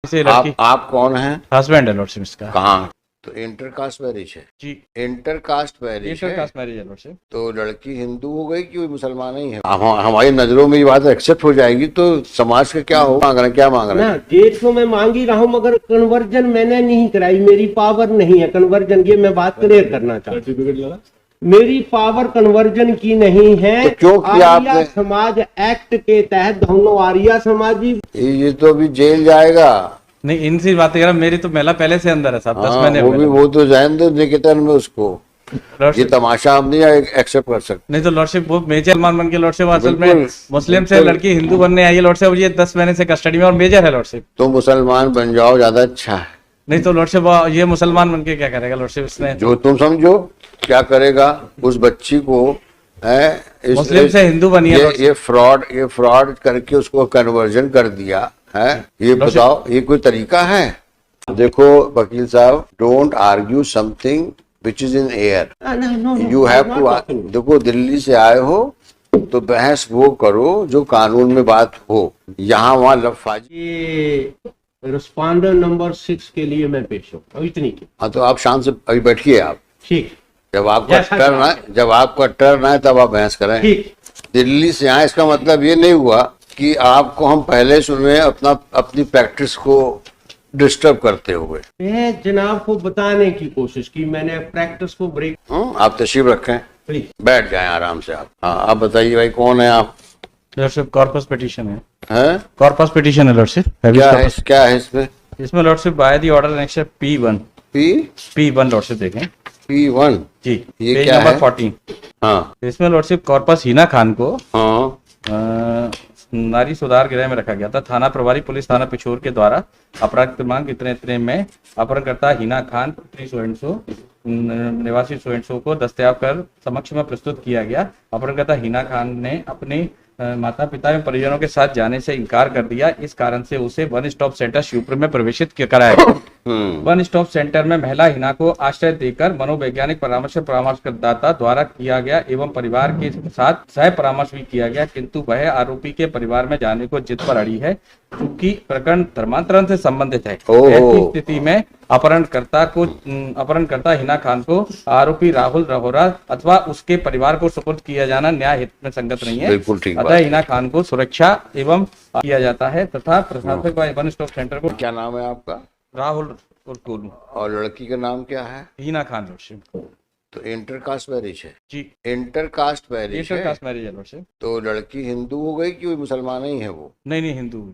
से लड़की आप कौन हैं? हस्बैंड है लॉर्डशिप इसका। कहाँ? तो इंटरकास्ट मैरिज है जी, इंटरकास्ट मैरिज है। इंटरकास्ट मैरिज है लॉर्डशिप। तो लड़की हिंदू हो गई कि वो मुसलमान ही है? हमारी नजरों में ये बात एक्सेप्ट हो जाएगी तो समाज का क्या हो? मांग रहे हैं, क्या मांग रहे हैं? ना डेट तो मैं मांग ही रहा हूँ, मगर कन्वर्जन मैंने नहीं कराई, मेरी पावर नहीं है कन्वर्जन की। मैं बात क्लियर करना चाहता हूँ, मेरी पावर कन्वर्जन की नहीं है। तो क्यों किया आर्या आपने? समाज एक्ट के तहत दोनों आर्या समाजी ये तो अभी जेल जाएगा। नहीं, इनसी बातें कर रहा, मेरी तो महिला पहले से अंदर है साहब, 10 हाँ, महीने वो हुए भी हैं। वो तो जान दो निकेतन में उसको। ये लॉर्डशिप तमाशा हम नहीं एक्सेप्ट कर सकते। नहीं तो लॉर्डशिप वो मेजर मान बन के लॉर्डशिप असल में बिल्कुल, मुस्लिम से बिल्कुल। लड़की हिंदू बनने आई है लॉर्डशिप, ये 10 महीने से कस्टडी में और मेजर है लॉर्डशिप। तो मुसलमान बन जाओ, ज्यादा अच्छा है। नहीं तो लॉर्डशिप ये मुसलमान बन के क्या करेगा लॉर्डशिप इसने? जो तुम समझो क्या करेगा उस बच्ची को है। मुस्लिम से हिंदू बनी है ये फ्रॉड करके उसको कन्वर्जन कर दिया है। ये बताओ ये कोई तरीका है? देखो वकील साहब, don't argue something which is in air. You have to. देखो दिल्ली से आए हो तो बहस वो करो जो कानून में बात हो। यहाँ वहाँ लफाजी। ये रिस्पॉन्डर नंबर 6 के लिए मैं पेश हूँ, अब इतनी की। हाँ तो आप शांत से अभी बैठिए आप। ठीक, जब आपका टर्न आए तब आप बहस करें। ठीक। दिल्ली से आए इसका मतलब ये नहीं हुआ कि आपको हम पहले सुने अपनी प्रैक्टिस को डिस्टर्ब करते हुए। मैं जनाब को बताने की कोशिश की, मैंने प्रैक्टिस को ब्रेक। आप तशरीफ रखें, प्लीज बैठ जाएं आराम से आप। हाँ आप बताइए भाई, कौन है आप? लॉर्डशिप कॉर्पस पिटीशन है। हैं? कॉर्पस पिटीशन है लॉर्डशिप। क्या है इसमें? इसमें lordship by the order next P1 P1 lordship देखें P1 जी, ये पेज क्या नंबर है? 14। हाँ इसमें लॉर्डशिप कॉर्पस हिना खान को हाँ नारी सुधार गृह में रखा गया था। थाना प्रभारी पुलिस थाना पिछोर के द्वारा अपराध क्रमांक इतने इतने में अपहरणकर्ता हिना खान पुत्री सोएंसो निवासी सोएंसो को दस्तयाब कर समक्ष में प्रस्तुत किया गया। अपहरणकर्ता हिना खान ने अपने माता पिता एवं परिजनों के साथ जाने से इनकार कर दिया। इस कारण से उसे वन स्टॉप सेंटर शिवपुर में प्रवेशित कराया गया। वन स्टॉप सेंटर में महिला हिना को आश्रय देकर मनोवैज्ञानिक परामर्शदाता द्वारा किया गया एवं परिवार के साथ सह परामर्श भी किया गया, किंतु वह आरोपी के परिवार में जाने को जिद पर अड़ी है। चूंकि प्रकरण धर्मांतरण से संबंधित है, ऐसी स्थिति में अपहरणकर्ता हिना खान को आरोपी राहुल रहोरा अथवा उसके परिवार को सुपुर्द किया जाना न्याय हित में संगत नहीं है। बिल्कुल ठीक बात अतः हिना खान को सुरक्षा एवं किया जाता है तथा प्रशासक व वन स्टॉप सेंटर को। क्या नाम है आपका? राहुल और कोलू। और लड़की का नाम क्या है? हिना खान लॉर्डशिप। तो इंटरकास्ट मैरिज है। जी, इंटरकास्ट मैरिज है। इंटरकास्ट मैरिज है लॉर्डशिप। तो लड़की हिंदू हो गई कि वो मुसलमान ही है? वो नहीं हिंदू।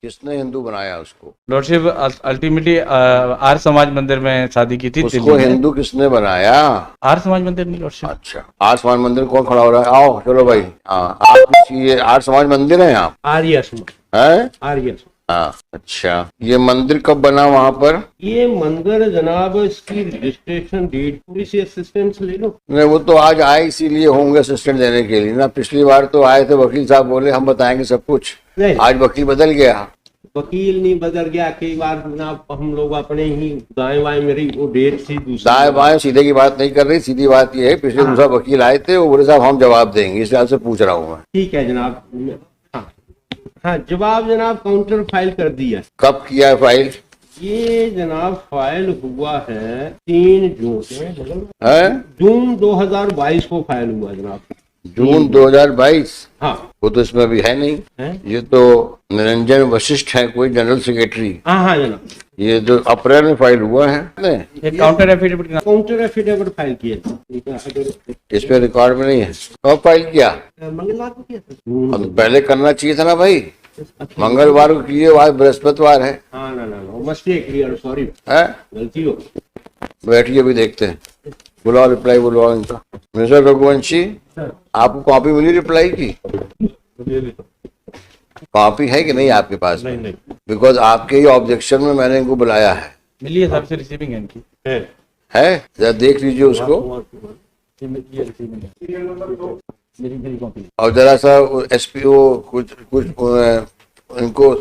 किसने हिंदू बनाया उसको? लॉर्डशिप अल्टीमेटली आर्य समाज मंदिर में शादी की थी। उसको हिंदू किसने बनाया? आर्य समाज मंदिर नहीं लॉर्डशिप। अच्छा, आर्य समाज मंदिर कौन खड़ा हो रहा है? आओ चलो भाई। हाँ आप ये आर्य समाज मंदिर है आप? आर्या समाज, है? आर्या। हाँ अच्छा, ये मंदिर कब बना वहाँ पर? ये मंदिर जनाब इसकी रजिस्ट्रेशन डेट पूरी सी असिस्टेंस ले लो। नहीं वो तो आज आए इसीलिए होंगे असिस्टेंट देने के लिए ना। पिछली बार तो आए थे वकील साहब, बोले हम बताएंगे सब कुछ। नहीं, आज वकील बदल गया। वकील नहीं बदल गया, कई बार जनाब हम लोग अपने ही दाएं बाएं, मेरी वो डेट थी दूसरी। दाएं बाएं सीधे की बात नहीं कर रही, सीधी बात ये है पिछले दूसरा वकील आए थे, वो बोले साहब हम जवाब देंगे, इसलिए आपसे पूछ रहा हूँ मैं। ठीक है जनाब। हाँ हाँ, जवाब जनाब काउंटर फाइल कर दिया। कब किया है फाइल? ये जनाब फाइल हुआ है 3 जून है? जून 2022 को फाइल हुआ जनाब। जून 2022? हाँ वो तो इसमें अभी है नहीं है? ये तो निरंजन वशिष्ठ है कोई जनरल सेक्रेटरी। हाँ जनाब, ये जो अप्रैल में फाइल हुआ है एक counter affidavit counter affidavit file किया। इस पे रिकॉर्ड में नहीं है। कब फाइल किया? मंगलवार को किया था। तो पहले करना चाहिए था ना भाई, मंगलवार को किए, आज बृहस्पतिवार है। हाँ ना मिस्टेक क्लियर, सॉरी, है? गलती हो। बैठिए अभी देखते हैं, बुलाओ रिप्लाई बुलाओ इनका। मिस्टर रघुवंशी, आपको कॉपी मिली रिप्लाई की? कॉपी है कि नहीं आपके पास? नहीं। बिकॉज आपके ही ऑब्जेक्शन में मैंने इनको बुलाया है। मिली है सबसे रिसीविंग है इनकी। है? जरा देख लीजिए उसको मेरी कॉपी। और जरा सा SPO कुछ इनको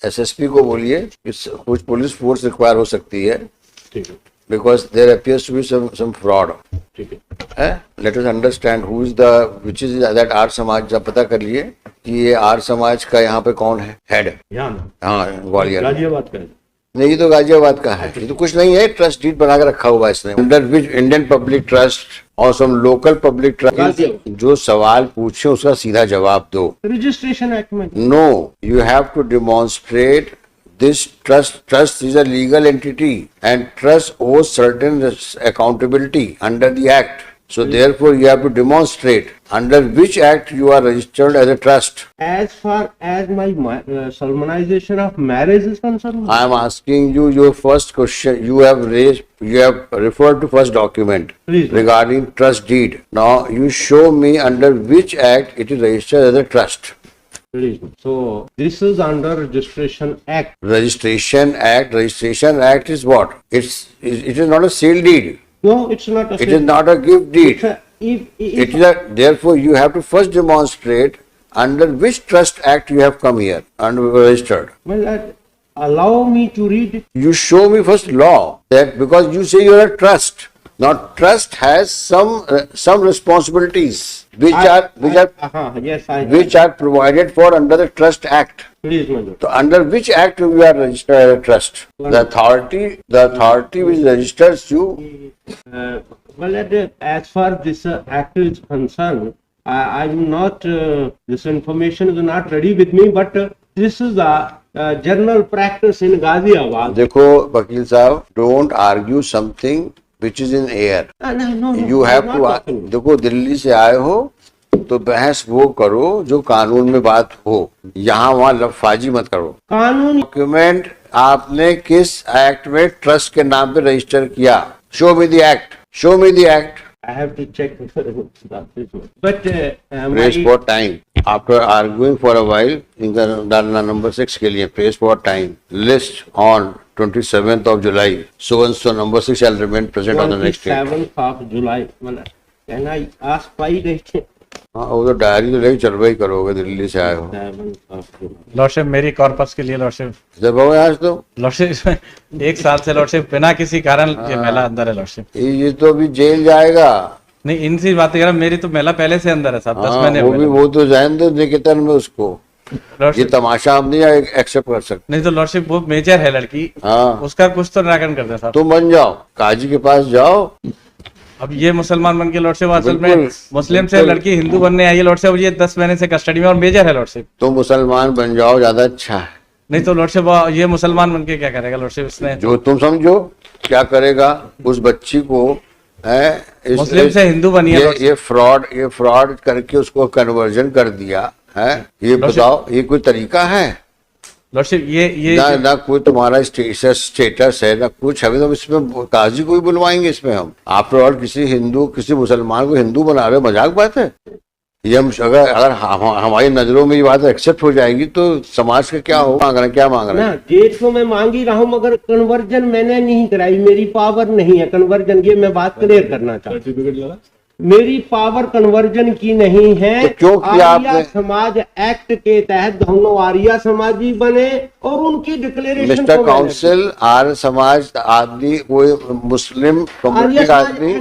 SSP को बोलिए कुछ पुलिस फोर्स रिक्वायर हो सकती है। ठीक है। because there appears to be some fraud. ठीक है। Let us understand who is the which is that Arya Samaj. जब पता कर लिए कि ये आर्य समाज का यहाँ पे कौन है हेड। यहाँ में हाँ, ग्वालियर में। गाजियाबाद का है। नहीं, ये तो गाजियाबाद का है। ये तो कुछ नहीं है, ट्रस्ट डीड बना के रखा हुआ है इसने, under which Indian public trust और सम लोकल पब्लिक ट्रस्ट। जो सवाल पूछे उसका सीधा जवाब दो। रजिस्ट्रेशन एक्ट में no, you have to demonstrate this trust is a legal entity and trust owes certain accountability under the act. So therefore you have to demonstrate under which act you are registered as a trust. as far as my solemnization of marriage is concerned, I am asking you your first question. You have referred to first document Please. regarding trust deed. Now you show me under which act it is registered as a trust. so this is under registration act. Registration act is what? It is not a sale deed. No, it's not a It is not a gift deed. if It is a, therefore you have to first demonstrate under which trust act you have come here and registered. well, allow me to read it. You show me first law that because you say you are a trust. Now trust has some responsibilities which are provided for under the trust act. Please, my lord. So under which act you are registered as a trust? The authority which registers you. Well, as far this act is concerned, I'm not, this information is not ready with me, but this is a general practice in Ghaziabad. देखो वकील साहब, don't argue something which is in air. No, You have to, देखो दिल्ली से आए हो तो बहस वो करो जो कानून में बात हो, यहाँ वहाँ लफाजी मत करो। कानून डॉक्यूमेंट आपने किस एक्ट में ट्रस्ट के नाम पे रजिस्टर किया? Show me the act, show me the act. I have to check but press for time after arguing for a while डालना नंबर 6 के लिए press for time list on 27th of July so and so number 6 shall remain present on the next day. 27th of July, can I ask why they हाँ, वो तो diary तो लेके चल ही करोगे, दिल्ली से आए हो। 7th of July? लॉर्डशिप मेरी कॉर्पस के लिए लॉर्डशिप जब हो आज तो लॉर्डशिप 1 साल से लॉर्डशिप बिना किसी कारण ये महिला अंदर है लॉर्डशिप। ये तो अभी जेल जाएगा। नहीं, इनसी बातें कर रहा, मेरी तो महिला पहले से अंदर है साहब, 10 महीने वो हुए भी, वो तो जान दो निकेतन में उसको। ये लॉर्डशिप। तमाशा हम नहीं एक्सेप्ट कर सकते। नहीं तो लॉर्डशिप वो मेजर है लड़की, हाँ, उसका कुछ तो निराकरण कर दे साहब। तुम बन जाओ, काजी के पास जाओ। अब ये मुसलमान बन के लॉर्डशिप असल में बिल्कुल, मुस्लिम से बिल्कुल। लड़की हिंदू बनने आई है लॉर्डशिप, ये 10 महीने से कस्टडी में और मेजर है लॉर्डशिप। तुम मुसलमान बन जाओ, ज्यादा अच्छा है। नहीं तो लॉर्डशिप ये मुसलमान बन के क्या करेगा लॉर्डशिप? इसने जो तुम समझो क्या करेगा उस बच्ची को, है मुस्लिम से हिंदू बनी है ये फ्रॉड करके उसको कन्वर्जन कर दिया है। ये बताओ, ये कोई तरीका है? लॉर्डशिप ये ना कोई तुम्हारा स्टेटस है ना कुछ। अभी तो इसमें काजी को ही बुलवाएंगे इसमें हम। आप और किसी मुसलमान को हिंदू बना रहे हो, मजाक बात है ये। हम अगर हमारी नजरों में ये बात एक्सेप्ट हो जाएगी तो समाज का क्या हो? क्या मांग रहे हैं? ना डेट तो मैं मांग ही रहा हूँ, मगर कन्वर्जन मैंने नहीं कराई, मेरी पावर नहीं है कन्वर्जन की। मैं बात क्लियर करना चाहता हूँ, मेरी पावर कन्वर्जन की नहीं है। तो क्यों किया आर्या आपने? समाज एक्ट के तहत दोनों आर्या समाजी बने और उनकी declaration mister council, Arya Samaj आदमी कोई मुस्लिम कम्युनिटी का आदमी,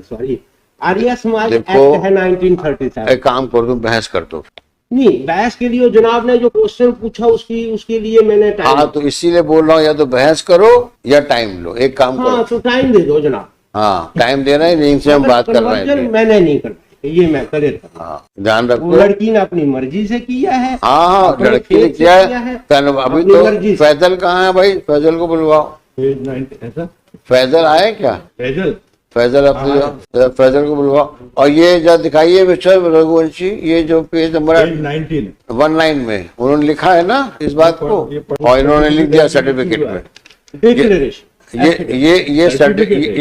सॉरी आर्या समाज एक्ट देखो, है 1937। एक काम करो तुम बहस कर दो। नहीं, बहस के लिए जनाब ने जो क्वेश्चन पूछा उसके लिए मैंने टाइम। हाँ तो इसीलिए बोल रहा हूँ, या तो बहस करो या टाइम लो, एक काम हाँ करो। तो टाइम दे दो जनाब। हाँ टाइम देना है, नहीं से हम बात कर रहे कन्वर्जन हैं। मैंने नहीं कर, ये मैं क्लियर कर। हाँ ध्यान वो रखो। लड़की ने अपनी मर्जी से किया है। हाँ अपने लड़की ने फेथ से किया किया है। है, अभी अपनी तो मर्जी से। फैजल कहाँ है भाई? फैजल को बुलवाओ। फैजल आए क्या? फैजल अपने फैजल को बुलवाओ। और ये जो दिखाइए मिस्टर रघुवंशी, ये जो पेज नंबर 19 में उन्होंने लिखा है ना इस बात को, और इन्होंने लिख दिया सर्टिफिकेट में। डिक्लेरेशन ये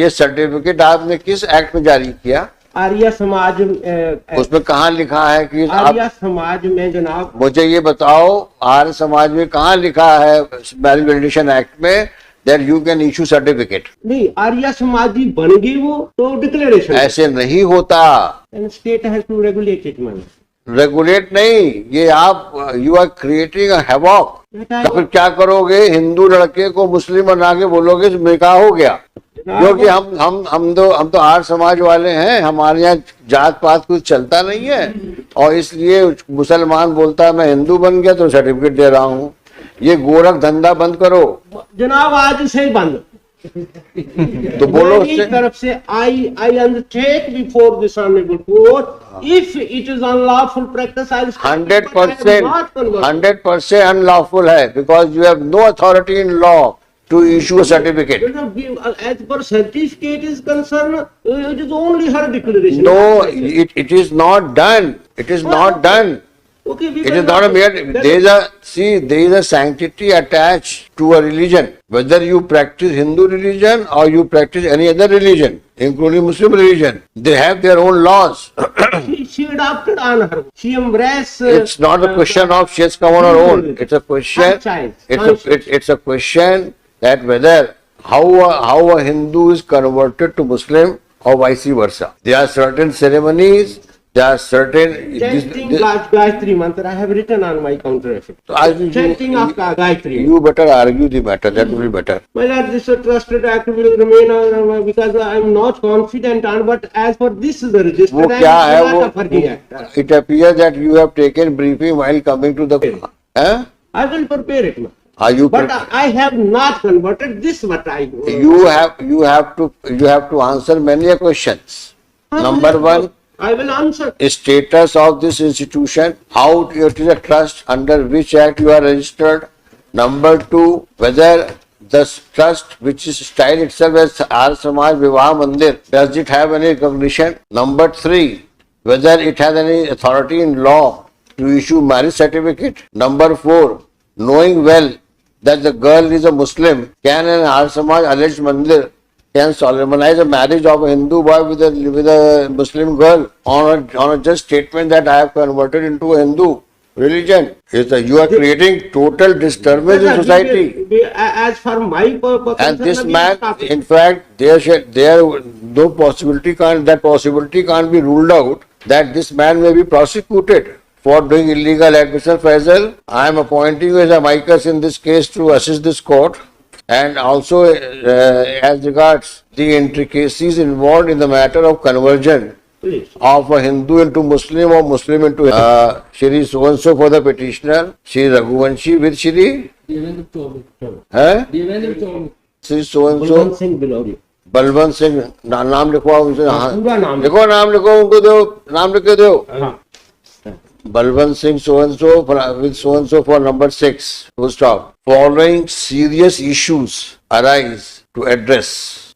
सर्टिफिकेट आपने किस एक्ट में जारी किया? आर्या समाज उसमें कहाँ लिखा है कि आर्या समाज में जनाब, मुझे ये बताओ आर्य समाज में कहाँ लिखा है मैरिज वेलिडेशन एक्ट में that you can issue certificate? नहीं, आर्या समाजी बन गई वो तो डिक्लेरेशन। ऐसे नहीं होता। State has to regulate it. Regulate नहीं, ये आप you are creating a havoc. तो फिर क्या करोगे? हिंदू लड़के को मुस्लिम बना के बोलोगे निकाह हो गया? क्योंकि हम तो आर्य समाज वाले हैं, हमारे यहाँ जात पात कुछ चलता नहीं है, और इसलिए मुसलमान बोलता है मैं हिंदू बन गया तो सर्टिफिकेट दे रहा हूँ। ये गोरख धंधा बंद करो। जनाब आज से ही बंद। तो बोलो मेरी उससे। तरफ से I undertake before this honorable court, if it is unlawful practice, I will stop it, but I am not converted. 100% unlawful है, because you have no authority in law to issue a certificate. As per certificate is concerned, it is only her declaration. No, it is not done. It is not done. Okay, we It will is not a mere, there is a sanctity attached to a religion. Whether you practice Hindu religion or you practice any other religion, including Muslim religion, they have their own laws. She adopted on her. She embraced. It's not a question of she has come on her own. It's a question. Franchise. It's a question that whether how a Hindu is converted to Muslim or vice versa. There are certain ceremonies. There are certain. Chanting Gayatri mantra, I have written on my counter effect. Chanting of Gayatri. You better argue the matter. That will be better. My lord, this trusted act will remain because I am not confident on. But as for this is the register, वो I क्या am है not वो? a forging act. It appears that you have taken briefing while coming to the. Huh? I will prepare it. Ma'am. Are you? But I have not converted this. What I You have to answer many questions. Number one. I will answer. Status of this institution, how it is a trust, under which act you are registered. Number two, whether the trust which is styled itself as Arya Samaj Vivah Mandir, does it have any recognition? Number three, whether it has any authority in law to issue marriage certificate. Number four, knowing well that the girl is a Muslim, can an Arya Samaj alleged Mandir can solemnize a marriage of a Hindu boy with a Muslim girl on a just statement that I have converted into a Hindu religion? You are creating total disturbance in society. As for my purpose, And this man, in fact, no possibility that possibility can't be ruled out that this man may be prosecuted for doing illegal admission. Faisal, I am appointing you as amicus in this case to assist this court. And also as regards the intricacies involved in the matter of conversion please. of a Hindu into Muslim or Muslim into Shri so-and-so for the petitioner, Shri Raghuvanshi with Shri Shri so-and-so Balwant Singh Bilori. Balwant Singh नाम लिखवाओ उनसे। हाँ पूरा नाम लिखो, नाम लिखो, उनको दो, नाम लिख के दो। हाँ। Balwant Singh so and so with so and so for number 6. Full stop. Following serious issues arise to address